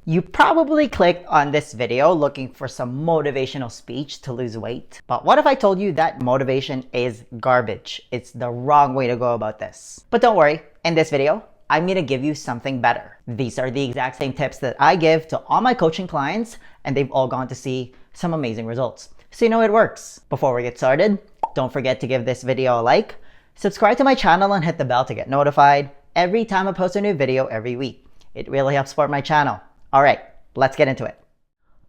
You probably clicked on this video looking for some motivational speech to lose weight. But what if I told you that motivation is garbage? It's the wrong way to go about this. But don't worry, in this video, I'm gonna give you something better. These are the exact same tips that I give to all my coaching clients, and they've all gone to see some amazing results. So you know it works. Before we get started, don't forget to give this video a like, subscribe to my channel, and hit the bell to get notified every time I post a new video every week. It really helps support my channel. All right, let's get into it.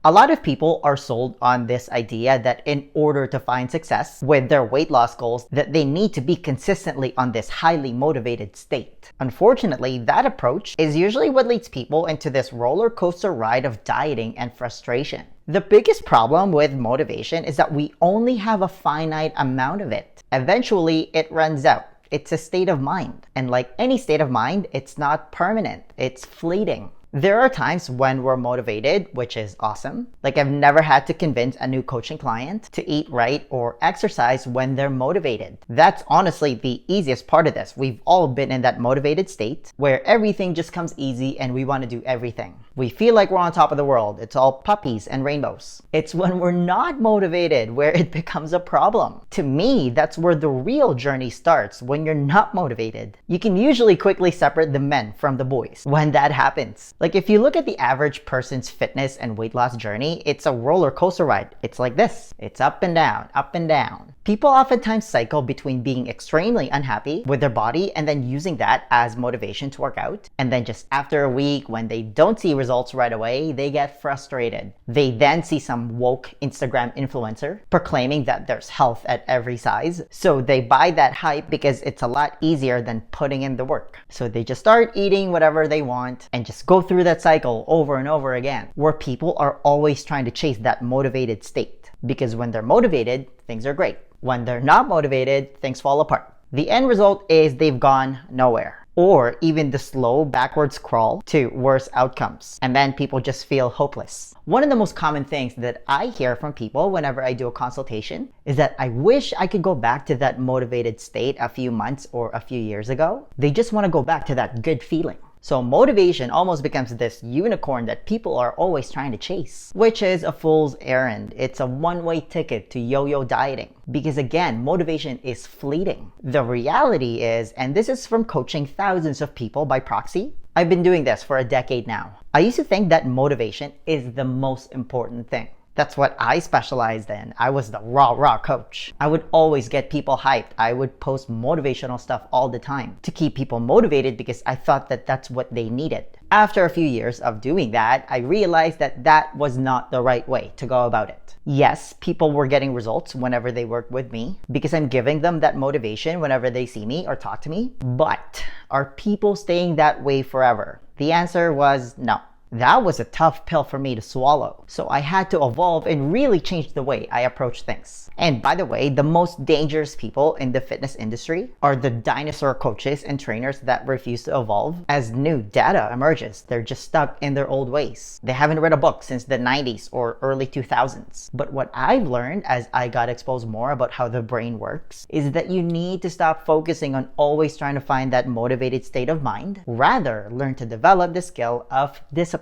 A lot of people are sold on this idea that in order to find success with their weight loss goals, that they need to be consistently on this highly motivated state. Unfortunately, that approach is usually what leads people into this roller coaster ride of dieting and frustration. The biggest problem with motivation is that we only have a finite amount of it. Eventually, it runs out. It's a state of mind. And like any state of mind, it's not permanent. It's fleeting. There are times when we're motivated, which is awesome. Like I've never had to convince a new coaching client to eat right or exercise when they're motivated. That's honestly the easiest part of this. We've all been in that motivated state where everything just comes easy and we want to do everything. We feel like we're on top of the world. It's all puppies and rainbows. It's when we're not motivated where it becomes a problem. To me, that's where the real journey starts, when you're not motivated. You can usually quickly separate the men from the boys when that happens. Like if you look at the average person's fitness and weight loss journey, it's a roller coaster ride. It's like this. It's up and down, up and down. People oftentimes cycle between being extremely unhappy with their body and then using that as motivation to work out. And then just after a week, when they don't see results right away, they get frustrated. They then see some woke Instagram influencer proclaiming that there's health at every size. So they buy that hype because it's a lot easier than putting in the work. So they just start eating whatever they want and just go through that cycle over and over again, where people are always trying to chase that motivated state. Because when they're motivated, things are great. When they're not motivated, things fall apart. The end result is they've gone nowhere, or even the slow backwards crawl to worse outcomes. And then people just feel hopeless. One of the most common things that I hear from people whenever I do a consultation is that I wish I could go back to that motivated state a few months or a few years ago. They just want to go back to that good feeling. So motivation almost becomes this unicorn that people are always trying to chase, which is a fool's errand. It's a one-way ticket to yo-yo dieting. Because again, motivation is fleeting. The reality is, and this is from coaching thousands of people by proxy, I've been doing this for a decade now. I used to think that motivation is the most important thing. That's what I specialized in. I was the raw coach. I would always get people hyped. I would post motivational stuff all the time to keep people motivated because I thought that that's what they needed. After a few years of doing that, I realized that that was not the right way to go about it. Yes, people were getting results whenever they worked with me because I'm giving them that motivation whenever they see me or talk to me. But are people staying that way forever? The answer was no. That was a tough pill for me to swallow. So I had to evolve and really change the way I approach things. And by the way, the most dangerous people in the fitness industry are the dinosaur coaches and trainers that refuse to evolve as new data emerges. They're just stuck in their old ways. They haven't read a book since the 90s or early 2000s. But what I've learned as I got exposed more about how the brain works is that you need to stop focusing on always trying to find that motivated state of mind. Rather, learn to develop the skill of discipline.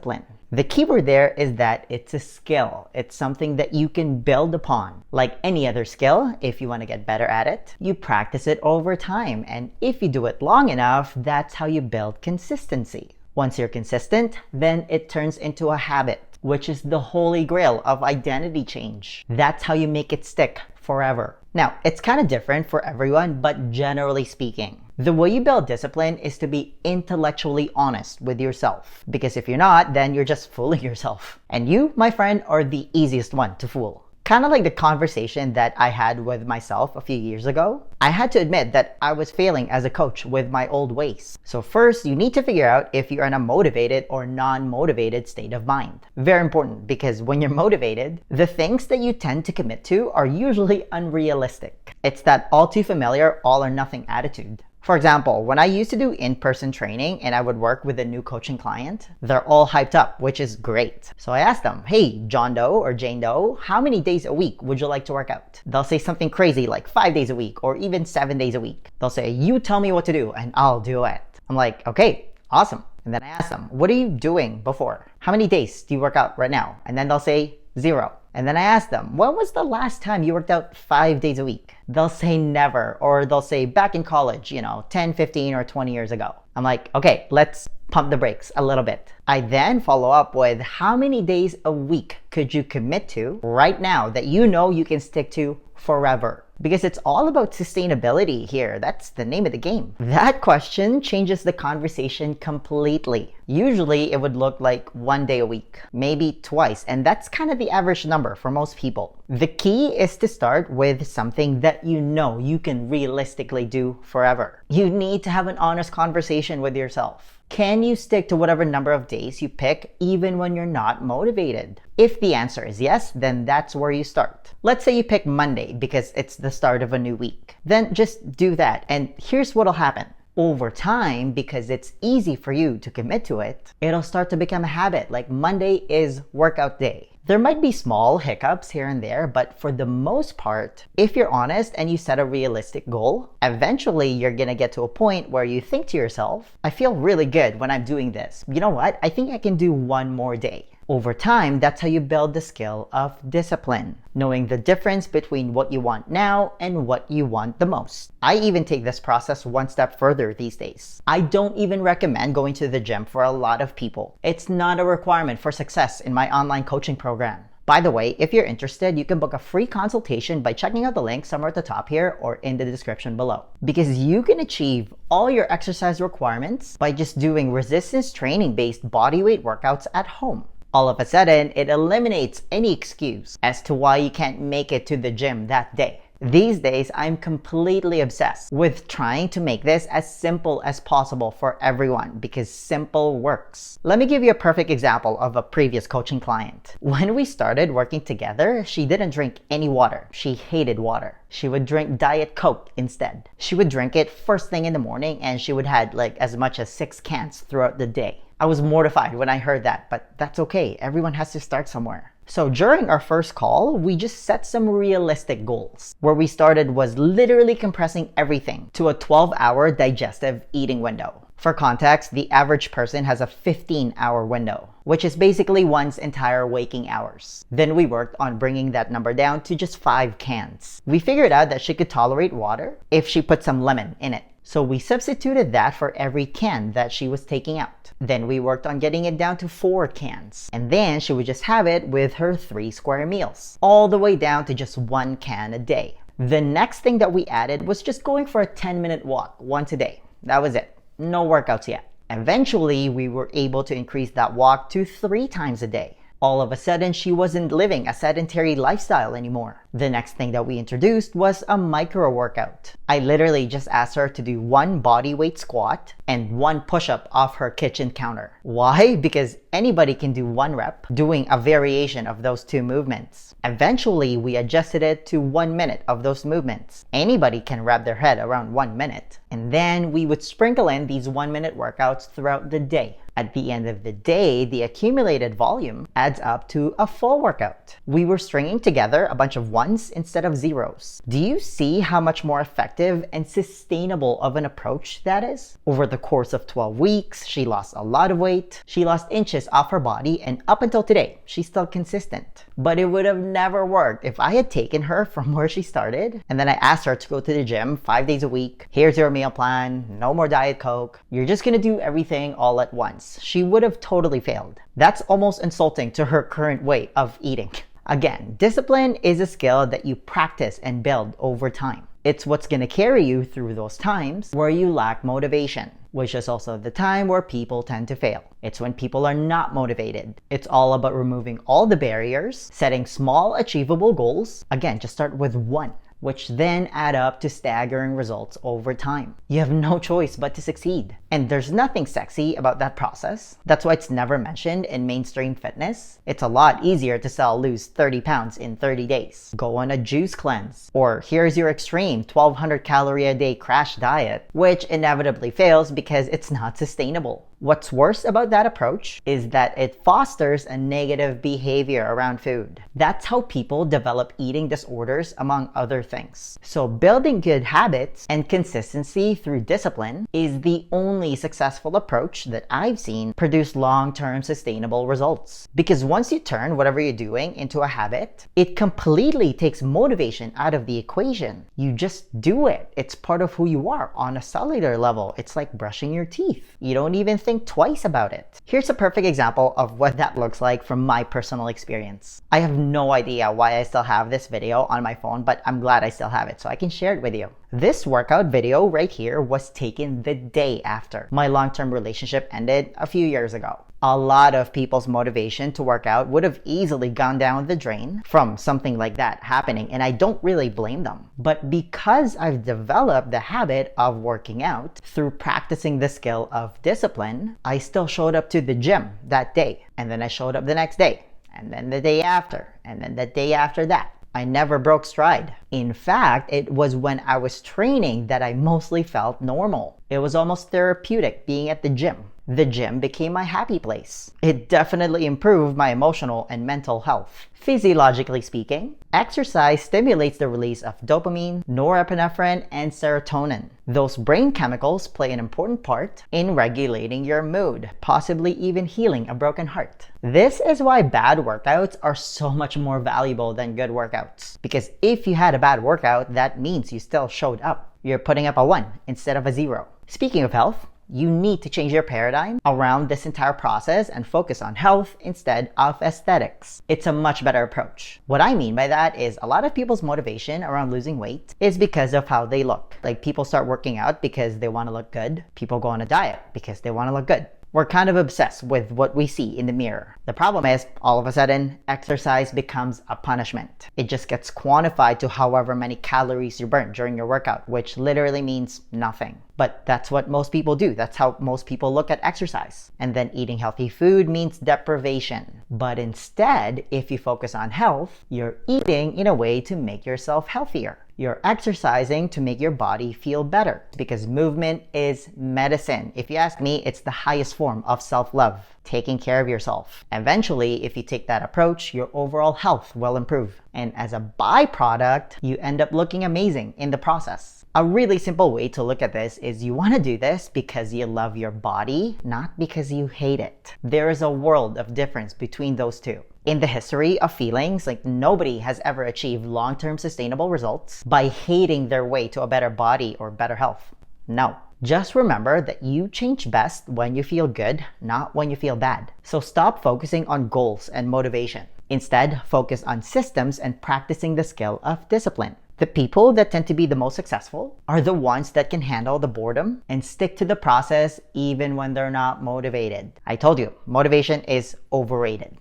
The keyword there is that it's a skill. It's something that you can build upon. Like any other skill, if you want to get better at it, you practice it over time. And if you do it long enough, that's how you build consistency. Once you're consistent, then it turns into a habit, which is the holy grail of identity change. That's how you make it stick forever. Now, it's kind of different for everyone, but generally speaking, the way you build discipline is to be intellectually honest with yourself. Because if you're not, then you're just fooling yourself. And you, my friend, are the easiest one to fool. Kind of like the conversation that I had with myself a few years ago. I had to admit that I was failing as a coach with my old ways. So first, you need to figure out if you're in a motivated or non-motivated state of mind. Very important, because when you're motivated, the things that you tend to commit to are usually unrealistic. It's that all too familiar all or nothing attitude. For example, when I used to do in-person training and I would work with a new coaching client, they're all hyped up, which is great. So I asked them, hey, John Doe or Jane Doe, how many days a week would you like to work out? They'll say something crazy like 5 days a week or even 7 days a week. They'll say, you tell me what to do and I'll do it. I'm like, okay, awesome. And then I ask them, what are you doing before? How many days do you work out right now? And then they'll say 0. And then I ask them, when was the last time you worked out 5 days a week? They'll say never, or they'll say back in college, 10, 15, or 20 years ago. I'm like, okay, let's pump the brakes a little bit. I then follow up with how many days a week could you commit to right now that you know you can stick to forever? Because it's all about sustainability here. That's the name of the game. That question changes the conversation completely. Usually it would look like 1 day a week, maybe twice, and that's kind of the average number for most people. The key is to start with something that you know you can realistically do forever. You need to have an honest conversation with yourself. Can you stick to whatever number of days you pick even when you're not motivated? If the answer is yes, then that's where you start. Let's say you pick Monday because it's the start of a new week. Then just do that, and here's what'll happen. Over time, because it's easy for you to commit to it, it'll start to become a habit. Like Monday is workout day. There might be small hiccups here and there, but for the most part, if you're honest and you set a realistic goal, eventually you're gonna get to a point where you think to yourself, I feel really good when I'm doing this. You know what? I think I can do one more day. Over time, that's how you build the skill of discipline, knowing the difference between what you want now and what you want the most. I even take this process one step further these days. I don't even recommend going to the gym for a lot of people. It's not a requirement for success in my online coaching program. By the way, if you're interested, you can book a free consultation by checking out the link somewhere at the top here or in the description below. Because you can achieve all your exercise requirements by just doing resistance training-based bodyweight workouts at home. All of a sudden, it eliminates any excuse as to why you can't make it to the gym that day. These days, I'm completely obsessed with trying to make this as simple as possible for everyone because simple works. Let me give you a perfect example of a previous coaching client. When we started working together, she didn't drink any water. She hated water. She would drink Diet Coke instead. She would drink it first thing in the morning and she would have like as much as 6 cans throughout the day. I was mortified when I heard that, but that's okay. Everyone has to start somewhere. So during our first call, we just set some realistic goals. Where we started was literally compressing everything to a 12-hour digestive eating window. For context, the average person has a 15-hour window, which is basically one's entire waking hours. Then we worked on bringing that number down to just 5 cans. We figured out that she could tolerate water if she put some lemon in it. So we substituted that for every can that she was taking out. Then we worked on getting it down to 4 cans. And then she would just have it with her 3 square meals, all the way down to just 1 can a day. The next thing that we added was just going for a 10-minute walk once a day. That was it. No workouts yet. Eventually, we were able to increase that walk to 3 times a day. All of a sudden, she wasn't living a sedentary lifestyle anymore. The next thing that we introduced was a micro workout. I literally just asked her to do 1 body weight squat and 1 push-up off her kitchen counter. Why? Because anybody can do 1 rep, doing a variation of those 2 movements. Eventually, we adjusted it to 1 minute of those movements. Anybody can wrap their head around 1 minute. And then we would sprinkle in these 1-minute workouts throughout the day. At the end of the day, the accumulated volume adds up to a full workout. We were stringing together a bunch of 1s instead of 0s. Do you see how much more effective and sustainable of an approach that is? Over the course of 12 weeks, she lost a lot of weight. She lost inches off her body, and up until today, she's still consistent. But it would have never worked if I had taken her from where she started, and then I asked her to go to the gym 5 days a week. Here's your meal plan, no more Diet Coke. You're just gonna do everything all at once. She would have totally failed. That's almost insulting to her current way of eating. Again, discipline is a skill that you practice and build over time. It's what's gonna carry you through those times where you lack motivation, which is also the time where people tend to fail. It's when people are not motivated. It's all about removing all the barriers, setting small achievable goals. Again, just start with 1. Which then add up to staggering results over time. You have no choice but to succeed. And there's nothing sexy about that process. That's why it's never mentioned in mainstream fitness. It's a lot easier to lose 30 pounds in 30 days. Go on a juice cleanse. Or here's your extreme 1200 calorie a day crash diet, which inevitably fails because it's not sustainable. What's worse about that approach is that it fosters a negative behavior around food. That's how people develop eating disorders, among other things. So building good habits and consistency through discipline is the only successful approach that I've seen produce long-term sustainable results. Because once you turn whatever you're doing into a habit, it completely takes motivation out of the equation. You just do it. It's part of who you are on a cellular level. It's like brushing your teeth. You don't even think twice about it. Here's a perfect example of what that looks like from my personal experience. I have no idea why I still have this video on my phone, but I'm glad I still have it so I can share it with you. This workout video right here was taken the day after my long-term relationship ended a few years ago. A lot of people's motivation to work out would have easily gone down the drain from something like that happening, and I don't really blame them. But because I've developed the habit of working out through practicing the skill of discipline, I still showed up to the gym that day, and then I showed up the next day, and then the day after, and then the day after that. I never broke stride. In fact, it was when I was training that I mostly felt normal. It was almost therapeutic being at the gym. The gym became my happy place. It definitely improved my emotional and mental health. Physiologically speaking, exercise stimulates the release of dopamine, norepinephrine, and serotonin. Those brain chemicals play an important part in regulating your mood, possibly even healing a broken heart. This is why bad workouts are so much more valuable than good workouts. Because if you had a bad workout, that means you still showed up. You're putting up a 1 instead of a 0. Speaking of health, you need to change your paradigm around this entire process and focus on health instead of aesthetics. It's a much better approach. What I mean by that is a lot of people's motivation around losing weight is because of how they look. Like, people start working out because they want to look good. People go on a diet because they want to look good. We're kind of obsessed with what we see in the mirror. The problem is, all of a sudden, exercise becomes a punishment. It just gets quantified to however many calories you burn during your workout, which literally means nothing. But that's what most people do. That's how most people look at exercise. And then eating healthy food means deprivation. But instead, if you focus on health, you're eating in a way to make yourself healthier. You're exercising to make your body feel better, because movement is medicine. If you ask me, it's the highest form of self-love, taking care of yourself. Eventually, if you take that approach, your overall health will improve. And as a byproduct, you end up looking amazing in the process. A really simple way to look at this is you want to do this because you love your body, not because you hate it. There is a world of difference between those two. In the history of feelings, nobody has ever achieved long-term sustainable results by hating their way to a better body or better health. No. Just remember that you change best when you feel good, not when you feel bad. So stop focusing on goals and motivation. Instead, focus on systems and practicing the skill of discipline. The people that tend to be the most successful are the ones that can handle the boredom and stick to the process even when they're not motivated. I told you, motivation is overrated.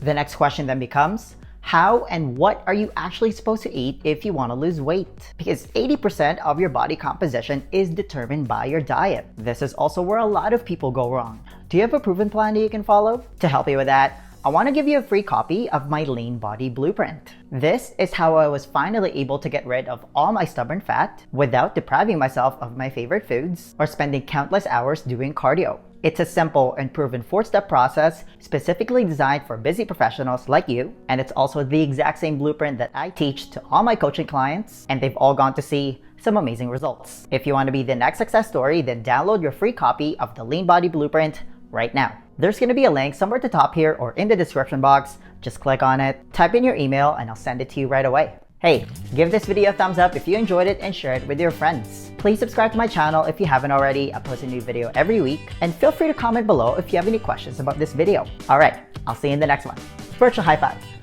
The next question then becomes, how and what are you actually supposed to eat if you want to lose weight? Because 80% of your body composition is determined by your diet. This is also where a lot of people go wrong. Do you have a proven plan that you can follow? To help you with that, I want to give you a free copy of my Lean Body Blueprint. This is how I was finally able to get rid of all my stubborn fat without depriving myself of my favorite foods or spending countless hours doing cardio. It's a simple and proven 4-step process specifically designed for busy professionals like you, and it's also the exact same blueprint that I teach to all my coaching clients, and they've all gone to see some amazing results. If you want to be the next success story, then download your free copy of the Lean Body Blueprint right now. There's going to be a link somewhere at the top here or in the description box. Just click on it, type in your email, and I'll send it to you right away. Hey, give this video a thumbs up if you enjoyed it and share it with your friends. Please subscribe to my channel if you haven't already. I post a new video every week, and feel free to comment below if you have any questions about this video. All right, I'll see you in the next one. Virtual high five.